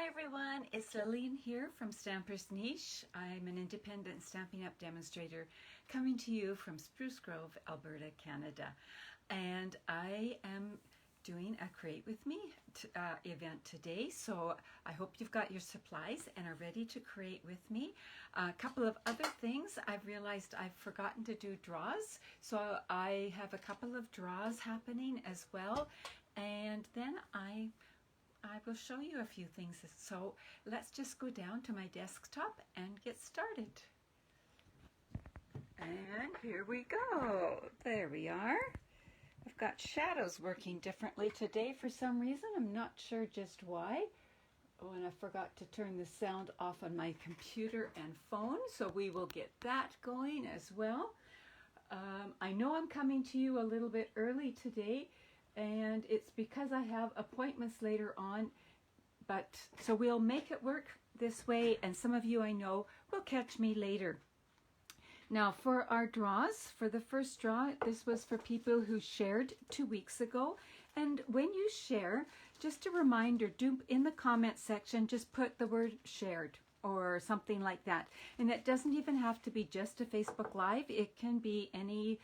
Hi everyone, it's Lillian here from Stamper's Niche. I'm an independent Stampin' Up! Demonstrator coming to you from Spruce Grove, Alberta, Canada. And I am doing a Create With Me event today, so I hope you've got your supplies and are ready to create with me. A couple of other things, I've realized I've forgotten to do draws, so I have a couple of draws happening as well, and then I will show you a few things. So let's just go down to my desktop and get started. And here we go. There we are. I've got shadows working differently today for some reason. I'm not sure just why. Oh, and I forgot to turn the sound off on my computer and phone, so we will get that going as well. I know I'm coming to you a little bit early today, and it's because I have appointments later on, but so we'll make it work this way, and some of you I know will catch me later. Now for our draws, for the first draw, this was for people who shared 2 weeks ago, and when you share, just a reminder, do in the comment section, just put the word shared or something like that, and it doesn't even have to be just a Facebook Live. It can be any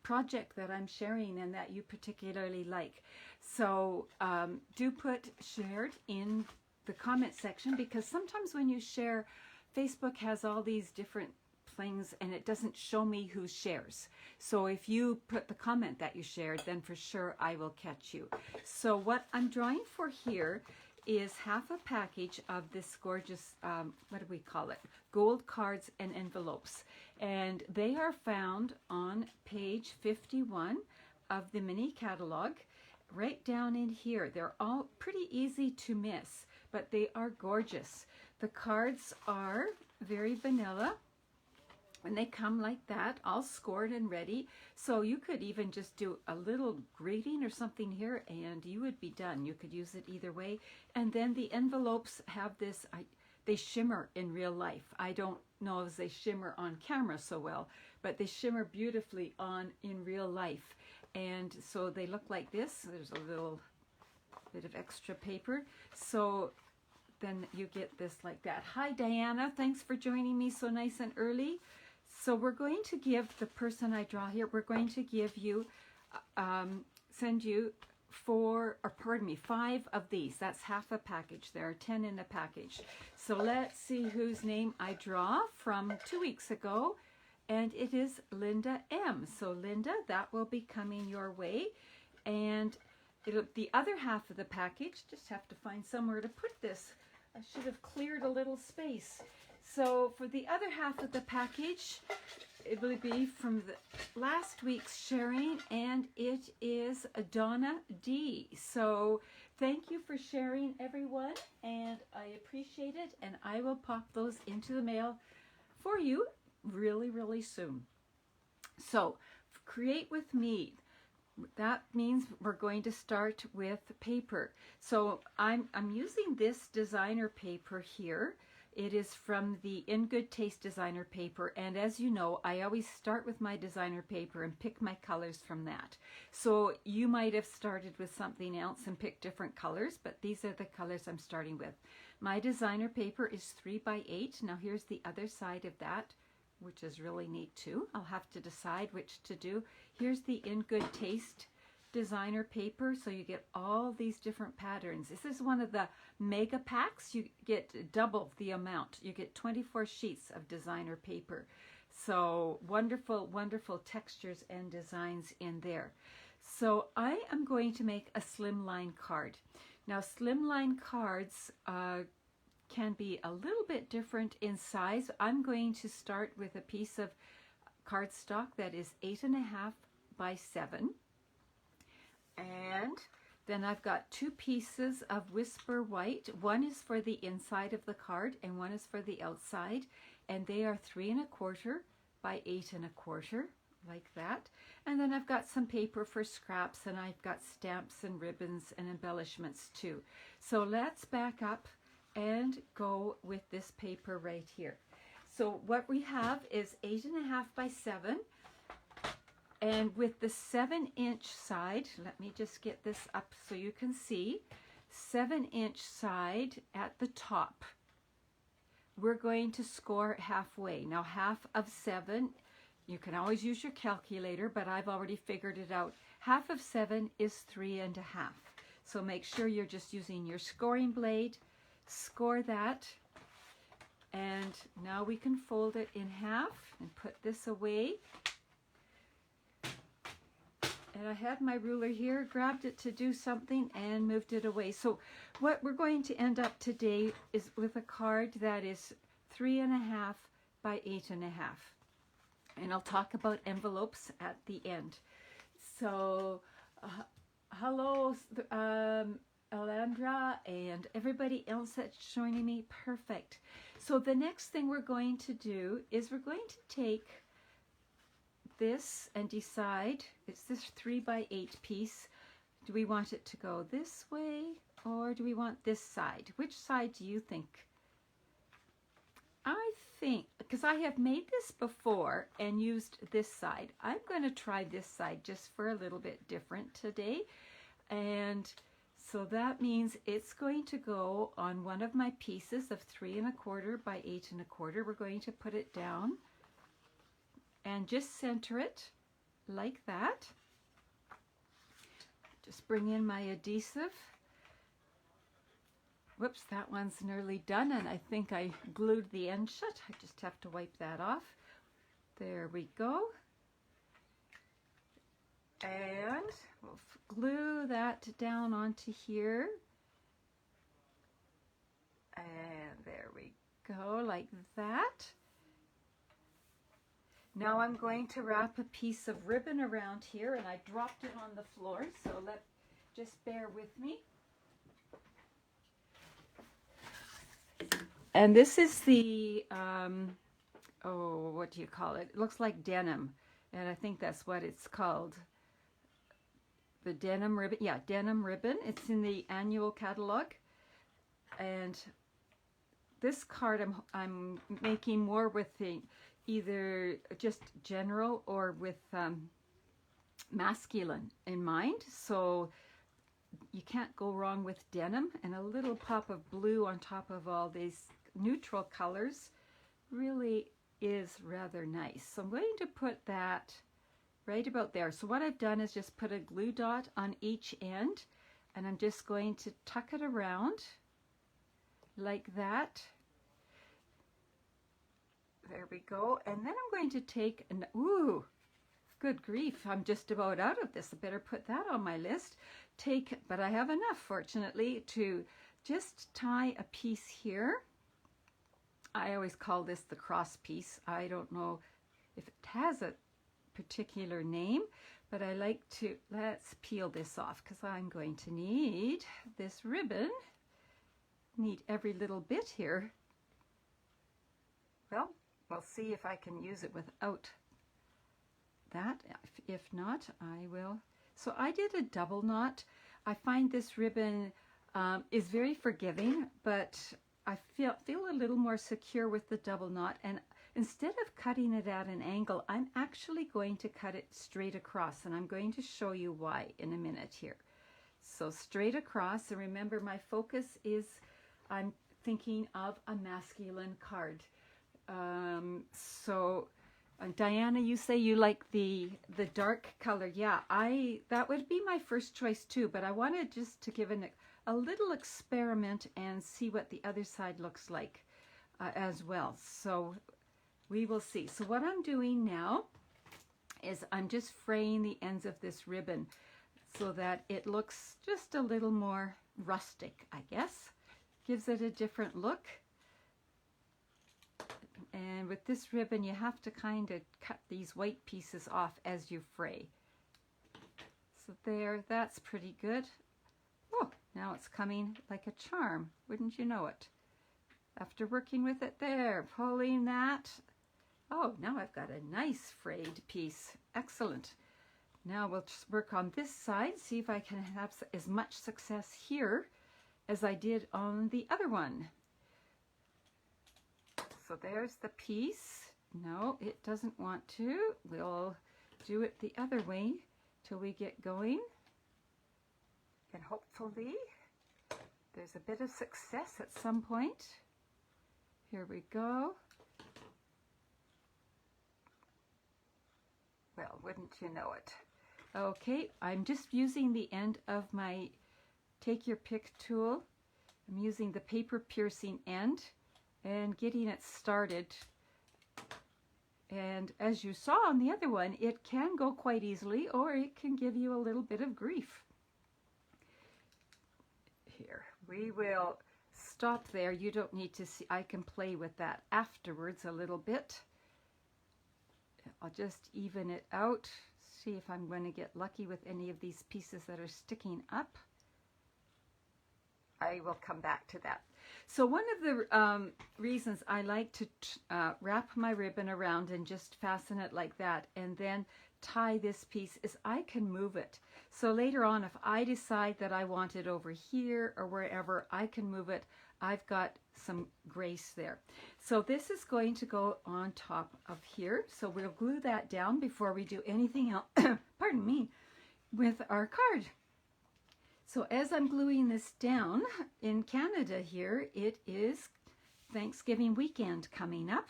project that I'm sharing and that you particularly like. So do put shared in the comment section, because sometimes when you share, Facebook has all these different things and it doesn't show me who shares. So if you put the comment that you shared, then for sure I will catch you. So what I'm drawing for here is half a package of this gorgeous, what do we call it? Gold cards and envelopes. And they are found on page 51 of the mini catalog, right down in here. They're all pretty easy to miss, but they are gorgeous. The cards are very vanilla, and they come like that, all scored and ready. So you could even just do a little greeting or something here and you would be done. You could use it either way. And then the envelopes have this, they shimmer in real life. I don't know if they shimmer on camera so well, but they shimmer beautifully in real life. And so they look like this. There's a little bit of extra paper. So then you get this like that. Hi Diana, thanks for joining me so nice and early. So we're going to give the person I draw here, we're going to give you, send you 5 of these. That's half a package. There are 10 in the package. So let's see whose name I draw from 2 weeks ago. And it is Linda M. So Linda, that will be coming your way. And the other half of the package, just have to find somewhere to put this. I should have cleared a little space. So for the other half of the package, it will be from the last week's sharing, and it is Donna D. So thank you for sharing, everyone, and I appreciate it, and I will pop those into the mail for you really, really soon. So Create With Me. That means we're going to start with paper. So I'm using this designer paper here. It is from the In Good Taste designer paper, and as you know, I always start with my designer paper and pick my colors from that. So you might have started with something else and picked different colors, but these are the colors I'm starting with. My designer paper is 3 by 8. Now here's the other side of that, which is really neat too. I'll have to decide which to do. Here's the In Good Taste designer paper, so you get all these different patterns. This is one of the mega packs. You get double the amount. You get 24 sheets of designer paper. So wonderful, wonderful textures and designs in there. So I am going to make a slimline card. Now slimline cards can be a little bit different in size. I'm going to start with a piece of cardstock that is 8.5 by 7. And then I've got 2 pieces of Whisper White. One is for the inside of the card and one is for the outside. And they are 3.25 by 8.25, like that. And then I've got some paper for scraps, and I've got stamps and ribbons and embellishments too. So let's back up and go with this paper right here. So what we have is 8.5 by 7. And with the 7-inch side, let me just get this up so you can see. 7-inch side at the top. We're going to score halfway. Now, half of 7, you can always use your calculator, but I've already figured it out. Half of 7 is 3.5. So make sure you're just using your scoring blade. Score that. And now we can fold it in half and put this away. And I had my ruler here, grabbed it to do something and moved it away. So what we're going to end up today is with a card that is 3.5 by 8.5. And I'll talk about envelopes at the end. So hello, Alandra and everybody else that's joining me. Perfect. So the next thing we're going to do is we're going to take this and decide, it's this 3 by 8 piece. Do we want it to go this way or do we want this side? Which side do you think? I think, because I have made this before and used this side, I'm going to try this side just for a little bit different today. And so that means it's going to go on one of my pieces of 3.25 by 8.25. We're going to put it down and just center it like that. Just bring in my adhesive. Whoops, that one's nearly done and I think I glued the end shut. I just have to wipe that off. There we go. And we'll glue that down onto here. And there we go, like that. Now I'm going to wrap a piece of ribbon around here, and I dropped it on the floor, so just bear with me. And this is the, what do you call it? It looks like denim, and I think that's what it's called. The denim ribbon, yeah, denim ribbon. It's in the annual catalog. And this card I'm making more with the either just general or with masculine in mind. So you can't go wrong with denim, and a little pop of blue on top of all these neutral colors really is rather nice. So I'm going to put that right about there. So what I've done is just put a glue dot on each end, and I'm just going to tuck it around like that. There we go. And then I'm going to take an, ooh, good grief, I'm just about out of this. I better put that on my list. But I have enough, fortunately, to just tie a piece here. I always call this the cross piece. I don't know if it has a particular name, but I like to, let's peel this off because I'm going to need this ribbon. Need every little bit here. Well, we'll see if I can use it without that. If not, I will. So I did a double knot. I find this ribbon is very forgiving, but I feel a little more secure with the double knot. And instead of cutting it at an angle, I'm actually going to cut it straight across, and I'm going to show you why in a minute here. So straight across, and remember my focus is I'm thinking of a masculine card. Diana, you say you like the dark color. Yeah, that would be my first choice too, but I wanted just to give a little experiment and see what the other side looks like as well. So we will see. So what I'm doing now is I'm just fraying the ends of this ribbon so that it looks just a little more rustic, I guess. Gives it a different look. And with this ribbon, you have to kind of cut these white pieces off as you fray. So there, that's pretty good. Oh, now it's coming like a charm, wouldn't you know it? After working with it there, pulling that. Oh, now I've got a nice frayed piece. Excellent. Now we'll just work on this side, see if I can have as much success here as I did on the other one. So there's the piece. No, it doesn't want to. We'll do it the other way till we get going. And hopefully there's a bit of success at some point. Here we go. Well, wouldn't you know it? Okay, I'm just using the end of my Take Your Pick tool. I'm using the paper piercing end and getting it started. And as you saw on the other one, it can go quite easily, or it can give you a little bit of grief. Here, we will stop there. You don't need to see. I can play with that afterwards a little bit. I'll just even it out, see if I'm going to get lucky with any of these pieces that are sticking up. I will come back to that. So one of the reasons I like to wrap my ribbon around and just fasten it like that and then tie this piece is I can move it. So later on, if I decide that I want it over here or wherever, I can move it. I've got some grace there. So this is going to go on top of here. So we'll glue that down before we do anything else, pardon me, with our card. So as I'm gluing this down, in Canada here, it is Thanksgiving weekend coming up,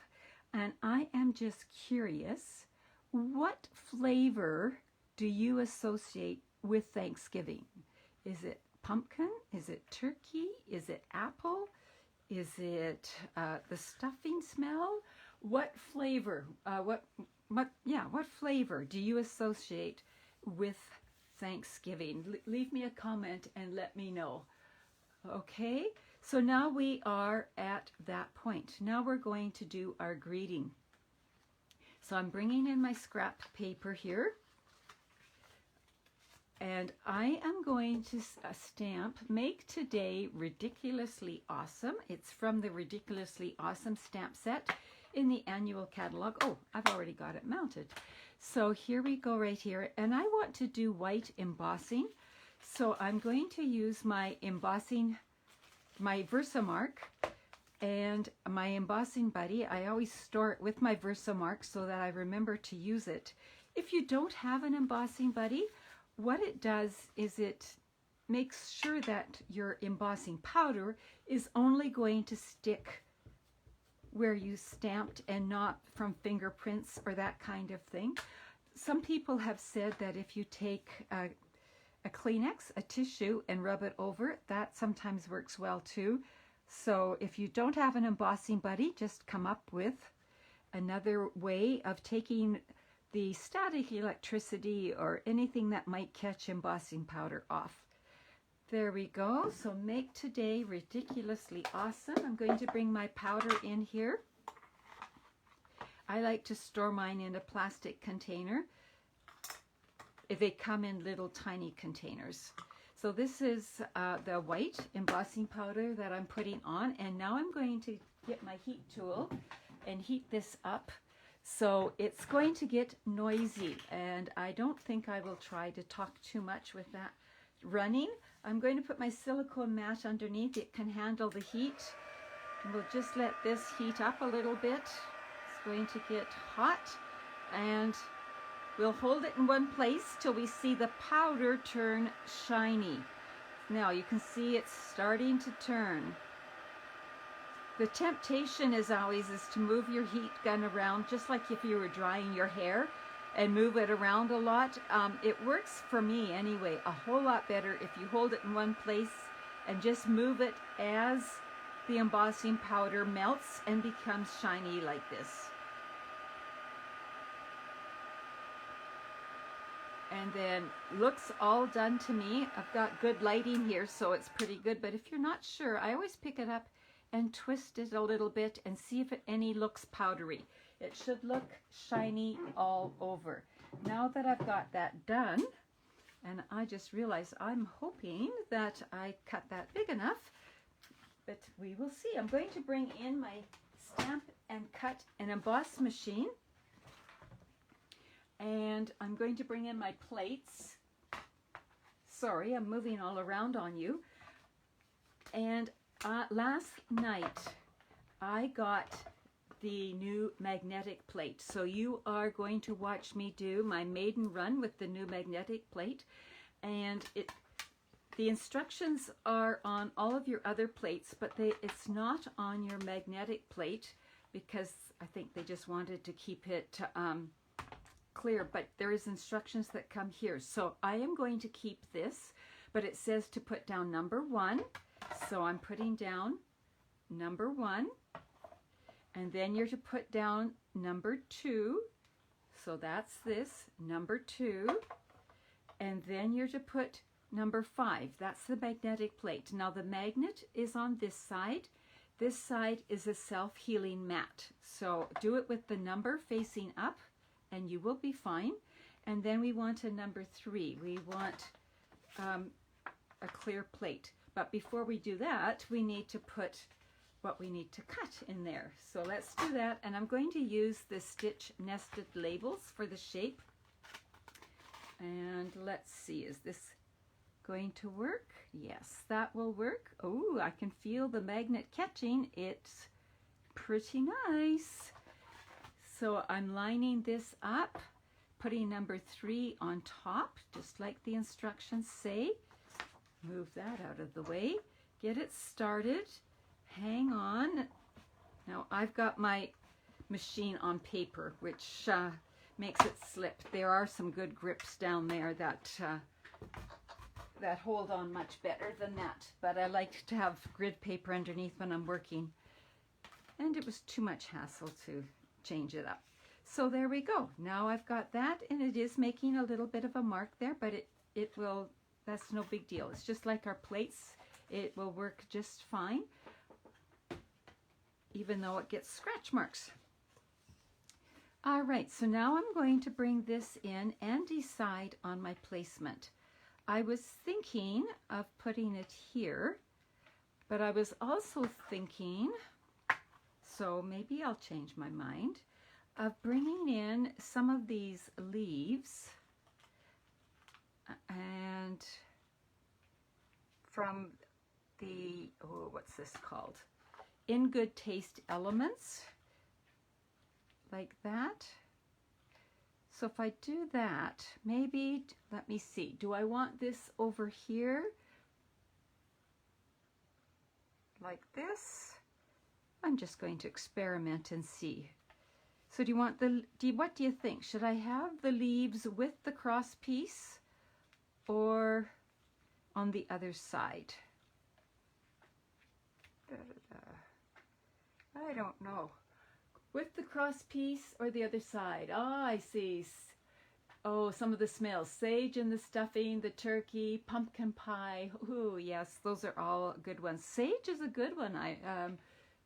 and I am just curious, what flavor do you associate with Thanksgiving? Is it pumpkin? Is it turkey? Is it apple? Is it the stuffing smell? What flavor? What flavor do you associate with Thanksgiving? Leave me a comment and let me know. Okay, so now we are at that point. Now we're going to do our greeting. So I'm bringing in my scrap paper here, and I am going to stamp Make Today Ridiculously Awesome. It's from the Ridiculously Awesome stamp set in the annual catalog. Oh, I've already got it mounted. So here we go right here, and I want to do white embossing. So I'm going to use my embossing, my Versamark, and my embossing buddy. I always store it with my Versamark so that I remember to use it. If you don't have an embossing buddy, what it does is it makes sure that your embossing powder is only going to stick where you stamped and not from fingerprints or that kind of thing. Some people have said that if you take a Kleenex, a tissue, and rub it over, that sometimes works well too. So if you don't have an embossing buddy, just come up with another way of taking the static electricity or anything that might catch embossing powder off. There we go. So Make Today Ridiculously Awesome. I'm going to bring my powder in here. I like to store mine in a plastic container. They come in little tiny containers. So this is the white embossing powder that I'm putting on, and now I'm going to get my heat tool and heat this up. So it's going to get noisy, and I don't think I will try to talk too much with that running. I'm going to put my silicone mat underneath. It can handle the heat. And we'll just let this heat up a little bit. It's going to get hot, and we'll hold it in one place till we see the powder turn shiny. Now you can see it's starting to turn. The temptation is always to move your heat gun around, just like if you were drying your hair, and move it around a lot. It works for me anyway a whole lot better if you hold it in one place and just move it as the embossing powder melts and becomes shiny like this. And then looks all done to me. I've got good lighting here, so it's pretty good. But if you're not sure, I always pick it up and twist it a little bit and see if any looks powdery. It should look shiny all over. Now that I've got that done, and I just realized I'm hoping that I cut that big enough, but we will see. I'm going to bring in my Stamp and Cut and Emboss machine, and I'm going to bring in my plates. Sorry, I'm moving all around on you. And last night I got the new magnetic plate. So you are going to watch me do my maiden run with the new magnetic plate. And the instructions are on all of your other plates, but it's not on your magnetic plate because I think they just wanted to keep it clear, but there is instructions that come here. So I am going to keep this, but it says to put down number 1. So I'm putting down number 1, and then you're to put down number 2. So that's this, number 2, and then you're to put number 5. That's the magnetic plate. Now the magnet is on this side. This side is a self-healing mat. So do it with the number facing up and you will be fine. And then we want a number 3. We want a clear plate. But before we do that, we need to put what we need to cut in there. So let's do that. And I'm going to use the stitch nested labels for the shape. And let's see, is this going to work? Yes, that will work. Oh, I can feel the magnet catching. It's pretty nice. So I'm lining this up, putting number 3 on top, just like the instructions say. Move that out of the way. Get it started. Hang on. Now I've got my machine on paper, which makes it slip. There are some good grips down there that that hold on much better than that, but I like to have grid paper underneath when I'm working, and it was too much hassle to change it up. So there we go. Now I've got that, and it is making a little bit of a mark there, but it will, that's no big deal. It's just like our plates. It will work just fine, even though it gets scratch marks. All right, so now I'm going to bring this in and decide on my placement. I was thinking of putting it here, but I was also thinking, so maybe I'll change my mind, of bringing in some of these leaves and from the, oh, what's this called? In Good Taste Elements, like that. So if I do that, maybe, let me see, do I want this over here? Like this? I'm just going to experiment and see. So do you want the, what do you think? Should I have the leaves with the cross piece or on the other side? I don't know. With the cross piece or the other side? Ah, I see. Oh, some of the smells. Sage in the stuffing, the turkey, pumpkin pie. Ooh, yes, those are all good ones. Sage is a good one,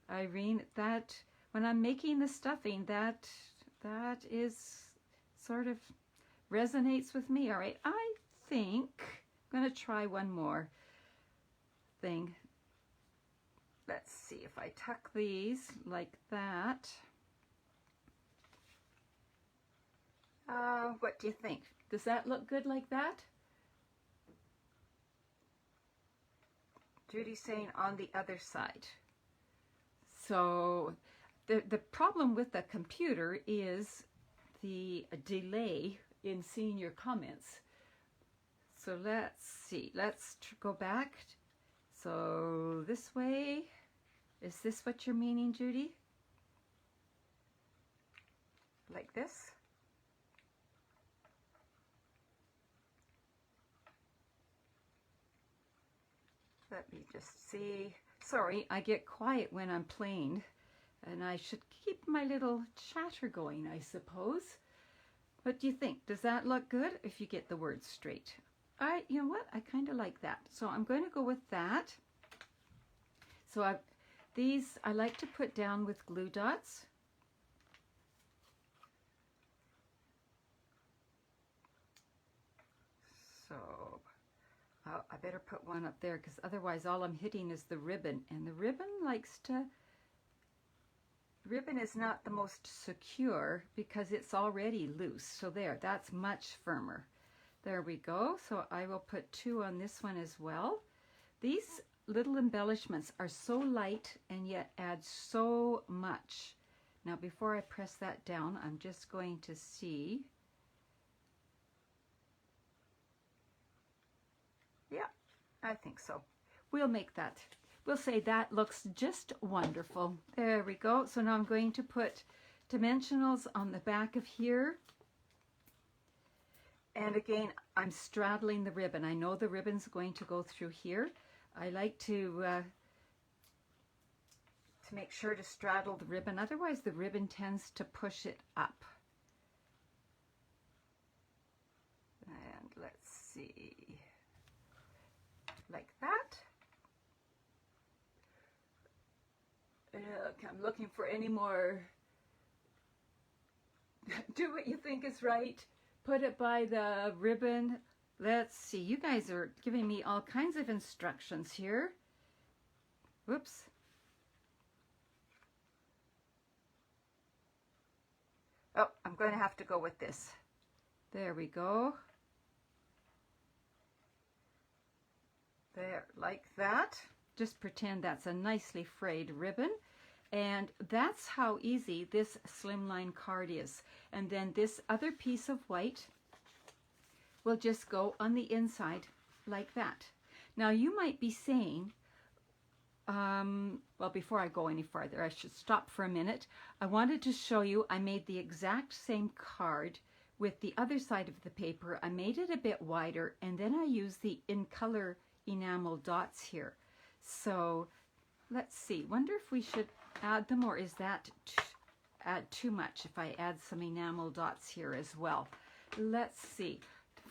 Irene. That, when I'm making the stuffing, that is sort of resonates with me. All right, I think I'm going to try one more thing. Let's see if I tuck these like that. What do you think? Does that look good like that? Judy's saying on the other side. So the problem with the computer is the delay in seeing your comments. So let's see. Let's go back. So this way. Is this what you're meaning, Judy? Like this? Let me just see. Sorry, I get quiet when I'm playing, and I should keep my little chatter going, I suppose. What do you think? Does that look good if you get the words straight? You know what? I kind of like that. So I'm going to go with that. So these I like to put down with glue dots. So I better put one up there because otherwise all I'm hitting is the ribbon, and the ribbon likes to, ribbon is not the most secure because it's already loose. So there, that's much firmer. There we go. So I will put 2 on this one as well. These little embellishments are so light and yet add so much. Now before I press that down, I'm just going to see. Yeah, I think so. We'll make that. We'll say that looks just wonderful. There we go. So now I'm going to put dimensionals on the back of here. And again, I'm straddling the ribbon. I know the ribbon's going to go through here. I like to make sure to straddle the ribbon. Otherwise, the ribbon tends to push it up. And let's see, like that. I'm looking for any more. Do what you think is right. Put it by the ribbon. Let's see. You guys are giving me all kinds of instructions here. Whoops. Oh, I'm going to have to go with this. There we go. There, like that. Just pretend that's a nicely frayed ribbon. And that's how easy this slimline card is. And then this other piece of white will just go on the inside like that. Now you might be saying, well, before I go any farther, I should stop for a minute. I wanted to show you, I made the exact same card with the other side of the paper. I made it a bit wider, and then I used the in color enamel dots here. So let's see, wonder if we should add them, or is that add too much if I add some enamel dots here as well? Let's see.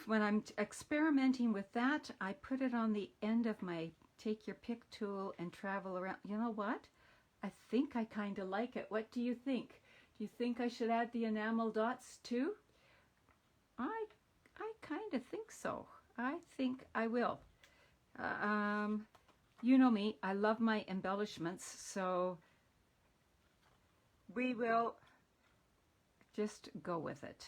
When I'm experimenting with that, I put it on the end of my take your pick tool and travel around. You know what? I think I kind of like it. What do you think? Do you think I should add the enamel dots too? I kind of think so. I think I will. You know me, I love my embellishments, so we will just go with it.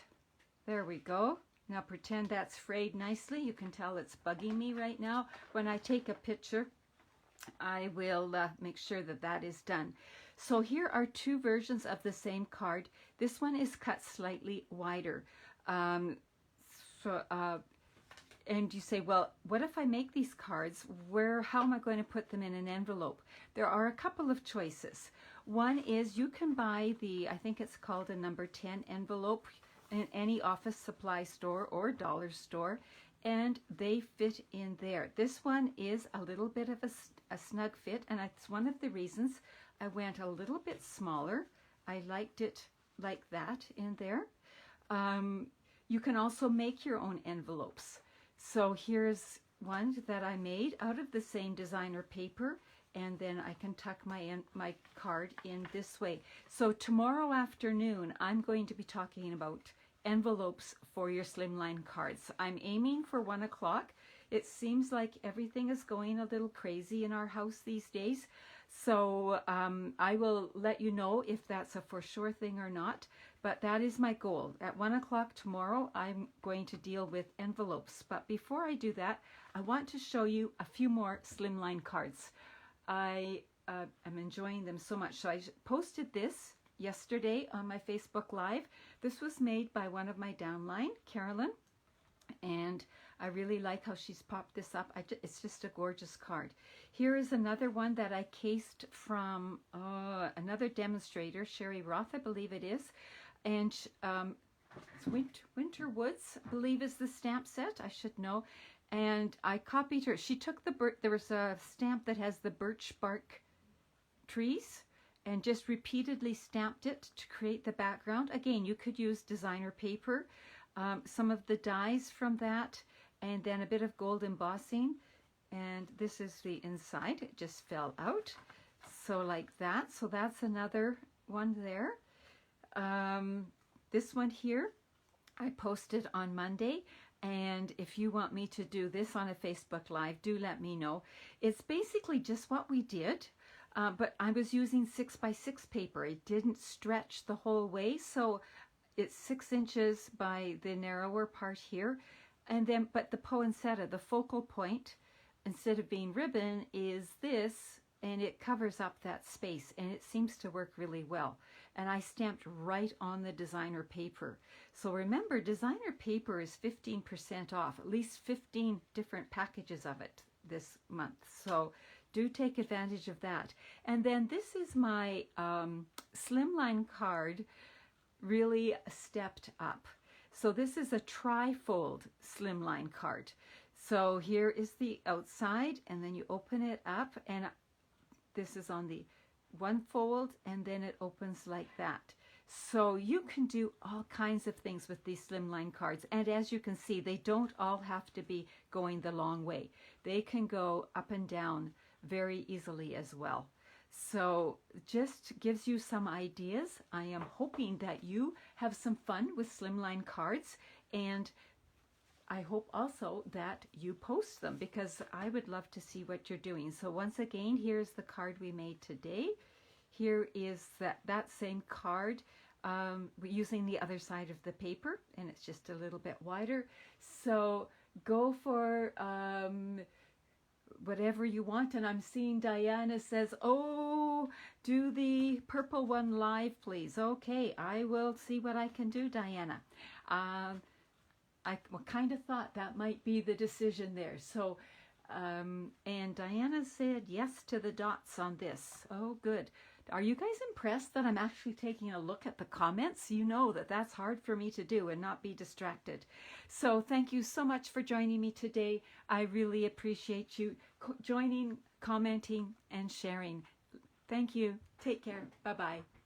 There we go. Now pretend that's frayed nicely. You can tell it's bugging me right now. When I take a picture, I will make sure that that is done. So here are two versions of the same card. This one is cut slightly wider. And you say, well, what if I make these cards? How am I going to put them in an envelope? There are a couple of choices. One is you can buy I think it's called a number 10 envelope in any office supply store or dollar store, and they fit in there. This one is a little bit of a snug fit, and it's one of the reasons I went a little bit smaller. I liked it like that in there. You can also make your own envelopes. So here's one that I made out of the same designer paper, and then I can tuck my card in this way. So tomorrow afternoon, I'm going to be talking about envelopes for your slimline cards. I'm aiming for 1 o'clock. It seems like everything is going a little crazy in our house these days. So I will let you know if that's a for sure thing or not. But that is my goal. At 1 o'clock tomorrow, I'm going to deal with envelopes. But before I do that, I want to show you a few more slimline cards. I am enjoying them so much. So I posted this yesterday on my Facebook Live. This was made by one of my downline, Carolyn. And I really like how she's popped this up. It's just a gorgeous card. Here is another one that I cased from another demonstrator, Sherry Roth, I believe it is. And it's Winter Woods, I believe is the stamp set. I should know. And I copied her. She took there was a stamp that has the birch bark trees, and just repeatedly stamped it to create the background. Again, you could use designer paper, some of the dies from that, and then a bit of gold embossing. And this is the inside. It just fell out. So like that. So that's another one there. This one here, I posted on Monday. And if you want me to do this on a Facebook Live, do let me know. It's basically just what we did. But I was using 6x6 paper. It didn't stretch the whole way. So it's 6 inches by the narrower part here. And then, but the poinsettia, the focal point, instead of being ribbon, is this, and it covers up that space, and it seems to work really well. And I stamped right on the designer paper. So remember, designer paper is 15% off, at least 15 different packages of it. this month. So do take advantage of that. And then this is my Slimline card, really stepped up. So this is a tri-fold Slimline card. So here is the outside, and then you open it up, and this is on the one fold, and then it opens like that. So you can do all kinds of things with these Slimline cards. And as you can see, they don't all have to be going the long way. They can go up and down very easily as well. So just gives you some ideas. I am hoping that you have some fun with Slimline cards, and I hope also that you post them, because I would love to see what you're doing. So once again, here's the card we made today. Here is that same card using the other side of the paper, and it's just a little bit wider. So go for whatever you want. And I'm seeing Diana says, oh, do the purple one live, please. Okay, I will see what I can do, Diana. I kind of thought that might be the decision there. So, and Diana said yes to the dots on this. Oh, good. Are you guys impressed that I'm actually taking a look at the comments? You know that that's hard for me to do and not be distracted. So thank you so much for joining me today. I really appreciate you joining, commenting, and sharing. Thank you. Take care. Bye-bye.